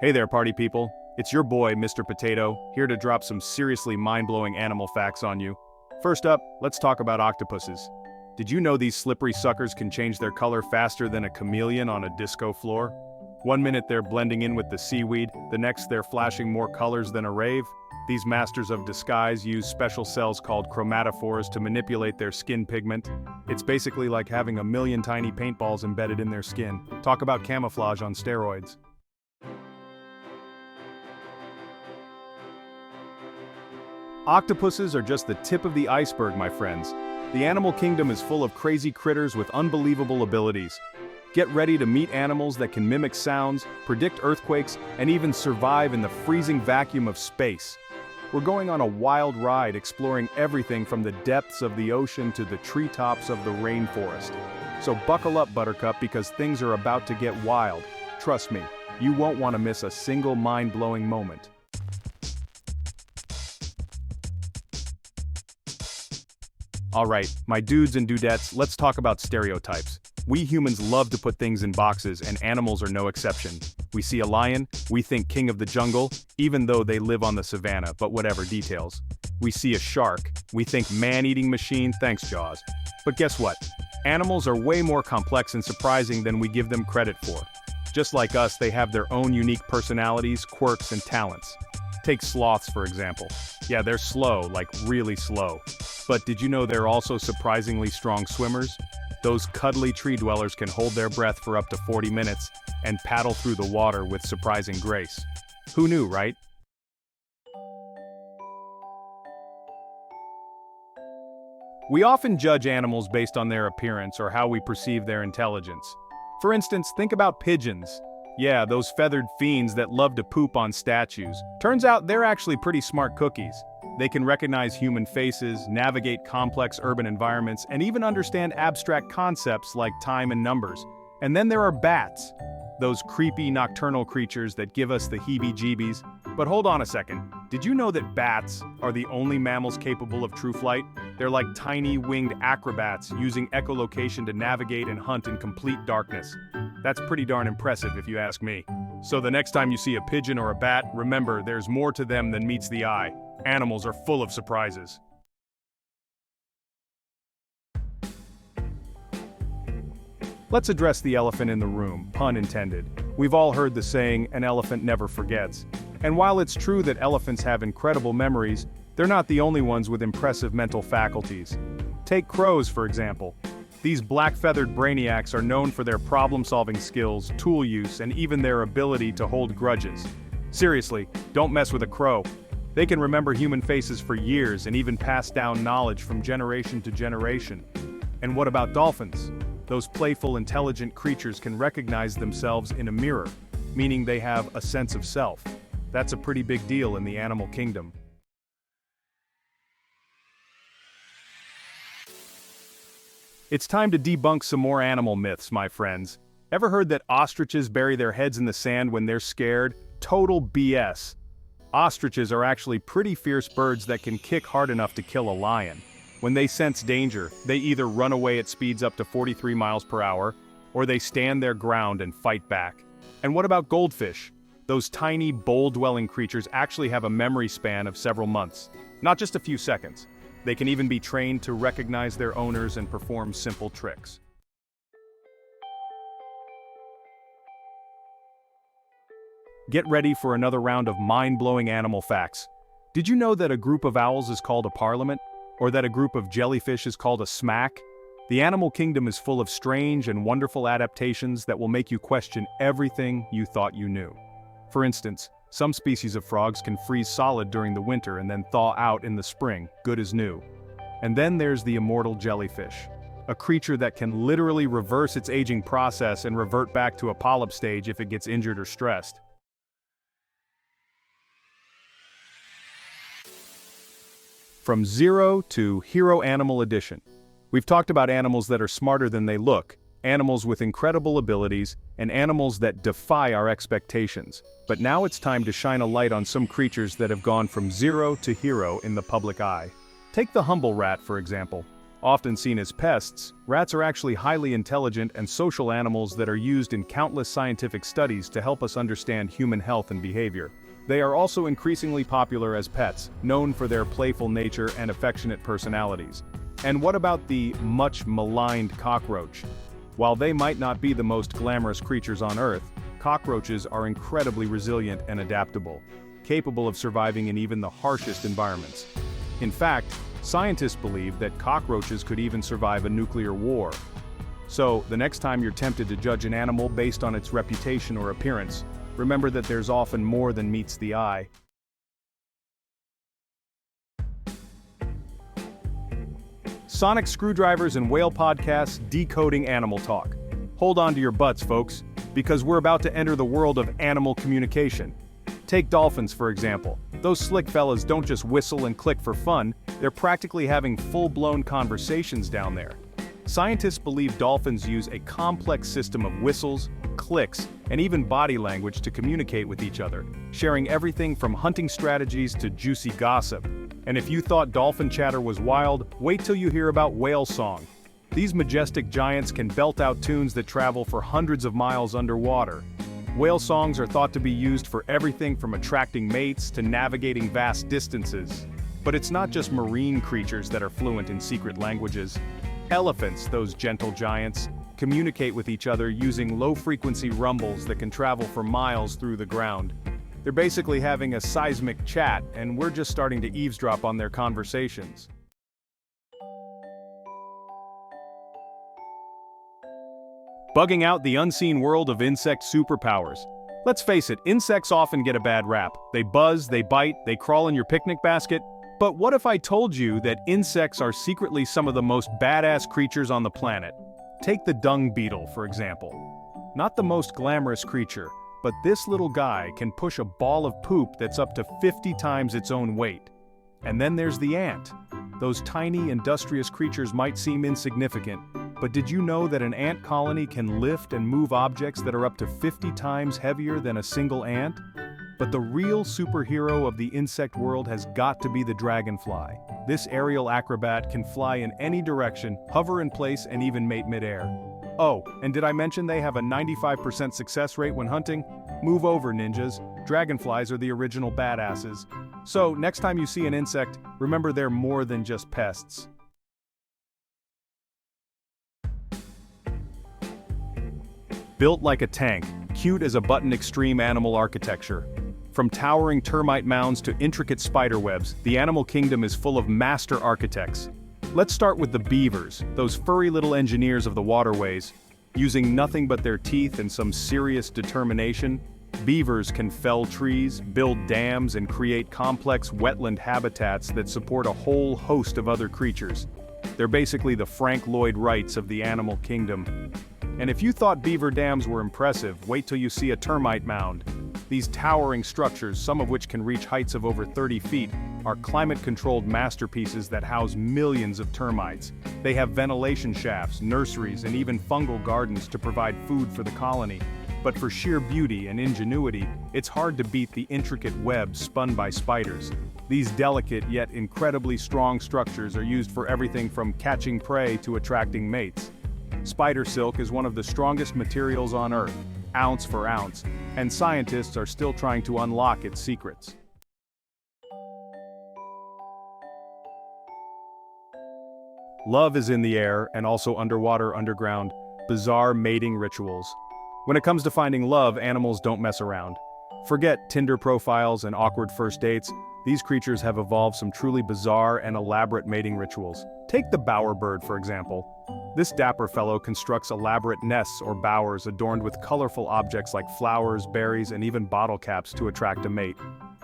Hey there, party people. It's your boy, Mr. Potato, here to drop some seriously mind-blowing animal facts on you. First up, let's talk about octopuses. Did you know these slippery suckers can change their color faster than a chameleon on a disco floor? One minute they're blending in with the seaweed, the next they're flashing more colors than a rave. These masters of disguise use special cells called chromatophores to manipulate their skin pigment. It's basically like having a million tiny paintballs embedded in their skin. Talk about camouflage on steroids. Octopuses are just the tip of the iceberg, my friends. The animal kingdom is full of crazy critters with unbelievable abilities. Get ready to meet animals that can mimic sounds, predict earthquakes, and even survive in the freezing vacuum of space. We're going on a wild ride exploring everything from the depths of the ocean to the treetops of the rainforest. So buckle up, Buttercup, because things are about to get wild. Trust me, you won't want to miss a single mind-blowing moment. Alright, my dudes and dudettes, let's talk about stereotypes. We humans love to put things in boxes, and animals are no exception. We see a lion, we think king of the jungle, even though they live on the savannah, but whatever, details. We see a shark, we think man-eating machine, thanks Jaws. But guess what? Animals are way more complex and surprising than we give them credit for. Just like us, they have their own unique personalities, quirks, and talents. Take sloths, for example. Yeah, they're slow, like really slow. But did you know they're also surprisingly strong swimmers? Those cuddly tree dwellers can hold their breath for up to 40 minutes and paddle through the water with surprising grace. Who knew, right? We often judge animals based on their appearance or how we perceive their intelligence. For instance, think about pigeons. Yeah, those feathered fiends that love to poop on statues. Turns out they're actually pretty smart cookies. They can recognize human faces, navigate complex urban environments, and even understand abstract concepts like time and numbers. And then there are bats, those creepy nocturnal creatures that give us the heebie-jeebies. But hold on a second, did you know that bats are the only mammals capable of true flight? They're like tiny winged acrobats using echolocation to navigate and hunt in complete darkness. That's pretty darn impressive if you ask me. So the next time you see a pigeon or a bat, remember there's more to them than meets the eye. Animals are full of surprises. Let's address the elephant in the room, pun intended. We've all heard the saying, an elephant never forgets. And while it's true that elephants have incredible memories, they're not the only ones with impressive mental faculties. Take crows, for example. These black-feathered brainiacs are known for their problem-solving skills, tool use, and even their ability to hold grudges. Seriously, don't mess with a crow. They can remember human faces for years and even pass down knowledge from generation to generation. And what about dolphins? Those playful, intelligent creatures can recognize themselves in a mirror, meaning they have a sense of self. That's a pretty big deal in the animal kingdom. It's time to debunk some more animal myths, my friends. Ever heard that ostriches bury their heads in the sand when they're scared? Total BS. Ostriches are actually pretty fierce birds that can kick hard enough to kill a lion. When they sense danger, they either run away at speeds up to 43 miles per hour, or they stand their ground and fight back. And what about goldfish? Those tiny, bowl-dwelling creatures actually have a memory span of several months, not just a few seconds. They can even be trained to recognize their owners and perform simple tricks. Get ready for another round of mind-blowing animal facts. Did you know that a group of owls is called a parliament? Or that a group of jellyfish is called a smack? The animal kingdom is full of strange and wonderful adaptations that will make you question everything you thought you knew. For instance, some species of frogs can freeze solid during the winter and then thaw out in the spring, good as new. And then there's the immortal jellyfish, a creature that can literally reverse its aging process and revert back to a polyp stage if it gets injured or stressed. From zero to Hero Animal Edition. We've talked about animals that are smarter than they look, animals with incredible abilities, and animals that defy our expectations. But now it's time to shine a light on some creatures that have gone from zero to hero in the public eye. Take the humble rat, for example. Often seen as pests, rats are actually highly intelligent and social animals that are used in countless scientific studies to help us understand human health and behavior. They are also increasingly popular as pets, known for their playful nature and affectionate personalities. And what about the much maligned cockroach? While they might not be the most glamorous creatures on Earth, cockroaches are incredibly resilient and adaptable, capable of surviving in even the harshest environments. In fact, scientists believe that cockroaches could even survive a nuclear war. So, the next time you're tempted to judge an animal based on its reputation or appearance, remember that there's often more than meets the eye. Sonic Screwdrivers and Whale Podcast Decoding Animal Talk. Hold on to your butts, folks, because we're about to enter the world of animal communication. Take dolphins, for example. Those slick fellas don't just whistle and click for fun, they're practically having full-blown conversations down there. Scientists believe dolphins use a complex system of whistles, clicks, and even body language to communicate with each other, sharing everything from hunting strategies to juicy gossip. And if you thought dolphin chatter was wild, wait till you hear about whale song. These majestic giants can belt out tunes that travel for hundreds of miles underwater. Whale songs are thought to be used for everything from attracting mates to navigating vast distances. But it's not just marine creatures that are fluent in secret languages. Elephants, those gentle giants, communicate with each other using low-frequency rumbles that can travel for miles through the ground. They're basically having a seismic chat, and we're just starting to eavesdrop on their conversations. Bugging out the unseen world of insect superpowers. Let's face it, insects often get a bad rap. They buzz, they bite, they crawl in your picnic basket. But what if I told you that insects are secretly some of the most badass creatures on the planet? Take the dung beetle, for example. Not the most glamorous creature, but this little guy can push a ball of poop that's up to 50 times its own weight. And then there's the ant. Those tiny, industrious creatures might seem insignificant, but did you know that an ant colony can lift and move objects that are up to 50 times heavier than a single ant? But the real superhero of the insect world has got to be the dragonfly. This aerial acrobat can fly in any direction, hover in place, and even mate midair. Oh, and did I mention they have a 95% success rate when hunting? Move over, ninjas. Dragonflies are the original badasses. So, next time you see an insect, remember they're more than just pests. Built like a tank, cute as a button extreme animal architecture. From towering termite mounds to intricate spider webs, the animal kingdom is full of master architects. Let's start with the beavers, those furry little engineers of the waterways. Using nothing but their teeth and some serious determination, beavers can fell trees, build dams, and create complex wetland habitats that support a whole host of other creatures. They're basically the Frank Lloyd Wrights of the animal kingdom. And if you thought beaver dams were impressive, wait till you see a termite mound. These towering structures, some of which can reach heights of over 30 feet, are climate-controlled masterpieces that house millions of termites. They have ventilation shafts, nurseries, and even fungal gardens to provide food for the colony. But for sheer beauty and ingenuity, it's hard to beat the intricate webs spun by spiders. These delicate yet incredibly strong structures are used for everything from catching prey to attracting mates. Spider silk is one of the strongest materials on Earth, ounce for ounce, and scientists are still trying to unlock its secrets. Love is in the air and also underwater, underground, bizarre mating rituals. When it comes to finding love, animals don't mess around. Forget Tinder profiles and awkward first dates. These creatures have evolved some truly bizarre and elaborate mating rituals. Take the bowerbird, for example. This dapper fellow constructs elaborate nests or bowers adorned with colorful objects like flowers, berries, and even bottle caps to attract a mate.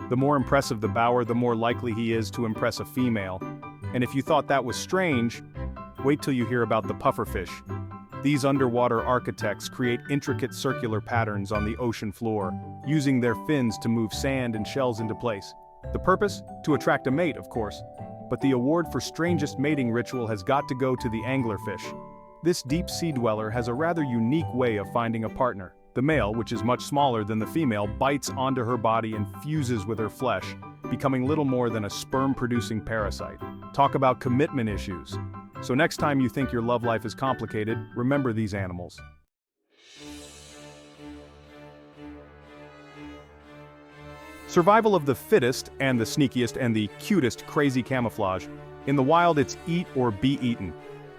The more impressive the bower, the more likely he is to impress a female. And if you thought that was strange, wait till you hear about the pufferfish. These underwater architects create intricate circular patterns on the ocean floor, using their fins to move sand and shells into place. The purpose? To attract a mate, of course. But the award for strangest mating ritual has got to go to the anglerfish. This deep-sea dweller has a rather unique way of finding a partner. The male, which is much smaller than the female, bites onto her body and fuses with her flesh, becoming little more than a sperm-producing parasite. Talk about commitment issues. So next time you think your love life is complicated, remember these animals. Survival of the fittest and the sneakiest and the cutest crazy camouflage. In the wild, it's eat or be eaten.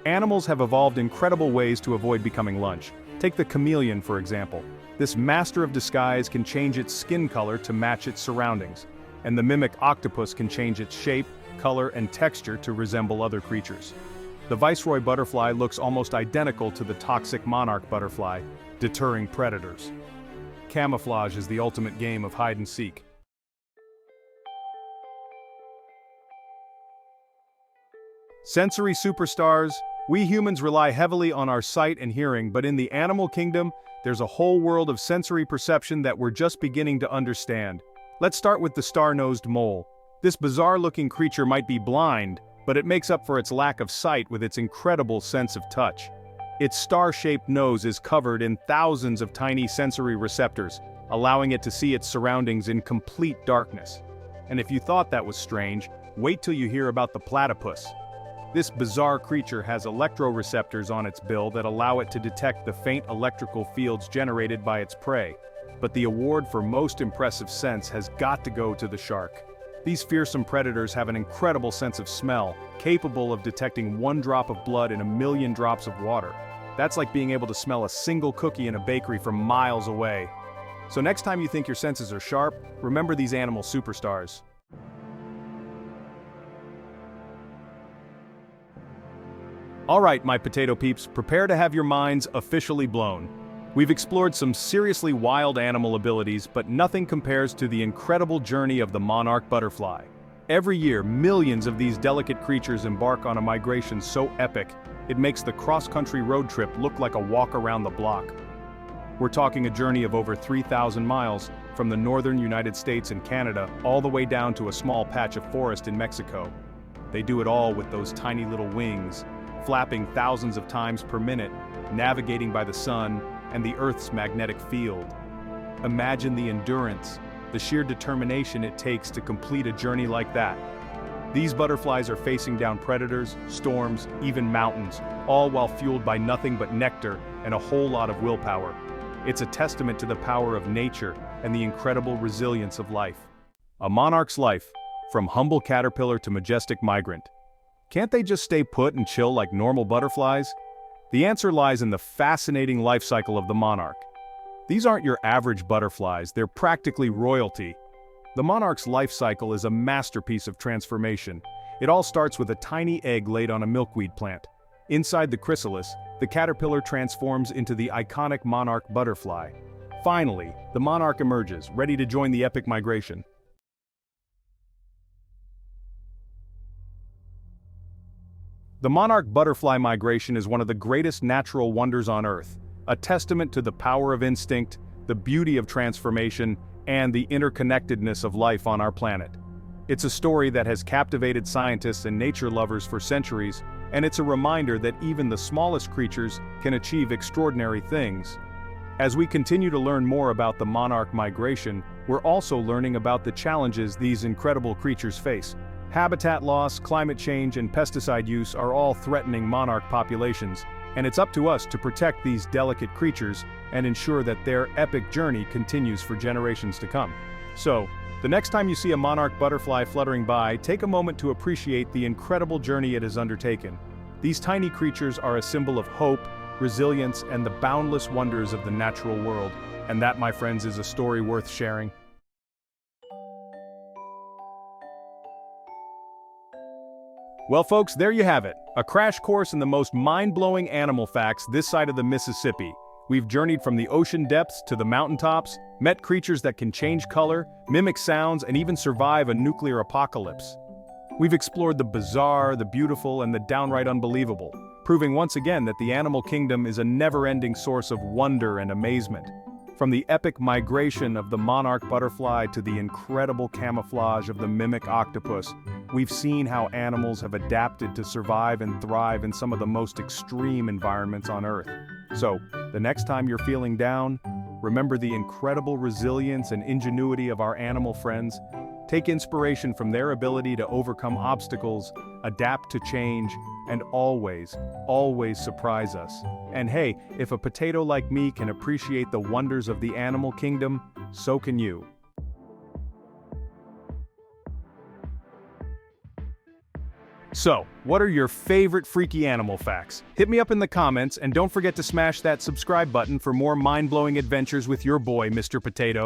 Animals have evolved incredible ways to avoid becoming lunch. Take the chameleon, for example. This master of disguise can change its skin color to match its surroundings. And the mimic octopus can change its shape, color, and texture to resemble other creatures. The viceroy butterfly looks almost identical to the toxic monarch butterfly, deterring predators. Camouflage is the ultimate game of hide and seek. Sensory superstars. We humans rely heavily on our sight and hearing, but in the animal kingdom, there's a whole world of sensory perception that we're just beginning to understand. Let's start with the star-nosed mole. This bizarre-looking creature might be blind, but it makes up for its lack of sight with its incredible sense of touch. Its star-shaped nose is covered in thousands of tiny sensory receptors, allowing it to see its surroundings in complete darkness. And if you thought that was strange, wait till you hear about the platypus. This bizarre creature has electroreceptors on its bill that allow it to detect the faint electrical fields generated by its prey. But the award for most impressive sense has got to go to the shark. These fearsome predators have an incredible sense of smell, capable of detecting one drop of blood in a million drops of water. That's like being able to smell a single cookie in a bakery from miles away. So next time you think your senses are sharp, remember these animal superstars. Alright, my potato peeps, prepare to have your minds officially blown. We've explored some seriously wild animal abilities, but nothing compares to the incredible journey of the monarch butterfly. Every year, millions of these delicate creatures embark on a migration so epic, it makes the cross-country road trip look like a walk around the block. We're talking a journey of over 3,000 miles, from the northern United States and Canada all the way down to a small patch of forest in Mexico. They do it all with those tiny little wings, flapping thousands of times per minute, navigating by the sun and the Earth's magnetic field. Imagine the endurance, the sheer determination it takes to complete a journey like that. These butterflies are facing down predators, storms, even mountains, all while fueled by nothing but nectar and a whole lot of willpower. It's a testament to the power of nature and the incredible resilience of life. A monarch's life, from humble caterpillar to majestic migrant. Can't they just stay put and chill like normal butterflies? The answer lies in the fascinating life cycle of the monarch. These aren't your average butterflies, they're practically royalty. The monarch's life cycle is a masterpiece of transformation. It all starts with a tiny egg laid on a milkweed plant. Inside the chrysalis, the caterpillar transforms into the iconic monarch butterfly. Finally, the monarch emerges, ready to join the epic migration. The monarch butterfly migration is one of the greatest natural wonders on Earth, a testament to the power of instinct, the beauty of transformation, and the interconnectedness of life on our planet. It's a story that has captivated scientists and nature lovers for centuries, and it's a reminder that even the smallest creatures can achieve extraordinary things. As we continue to learn more about the monarch migration, we're also learning about the challenges these incredible creatures face. Habitat loss, climate change, and pesticide use are all threatening monarch populations, and it's up to us to protect these delicate creatures and ensure that their epic journey continues for generations to come. So, the next time you see a monarch butterfly fluttering by, take a moment to appreciate the incredible journey it has undertaken. These tiny creatures are a symbol of hope, resilience, and the boundless wonders of the natural world, and that, my friends, is a story worth sharing. Well folks, there you have it, a crash course in the most mind-blowing animal facts this side of the Mississippi. We've journeyed from the ocean depths to the mountaintops, met creatures that can change color, mimic sounds, and even survive a nuclear apocalypse. We've explored the bizarre, the beautiful, and the downright unbelievable, proving once again that the animal kingdom is a never-ending source of wonder and amazement. From the epic migration of the monarch butterfly to the incredible camouflage of the mimic octopus, we've seen how animals have adapted to survive and thrive in some of the most extreme environments on Earth. So, the next time you're feeling down, remember the incredible resilience and ingenuity of our animal friends. Take inspiration from their ability to overcome obstacles, adapt to change, and always, always surprise us. And hey, if a potato like me can appreciate the wonders of the animal kingdom, so can you. So, what are your favorite freaky animal facts? Hit me up in the comments, and don't forget to smash that subscribe button for more mind-blowing adventures with your boy, Mr. Potato.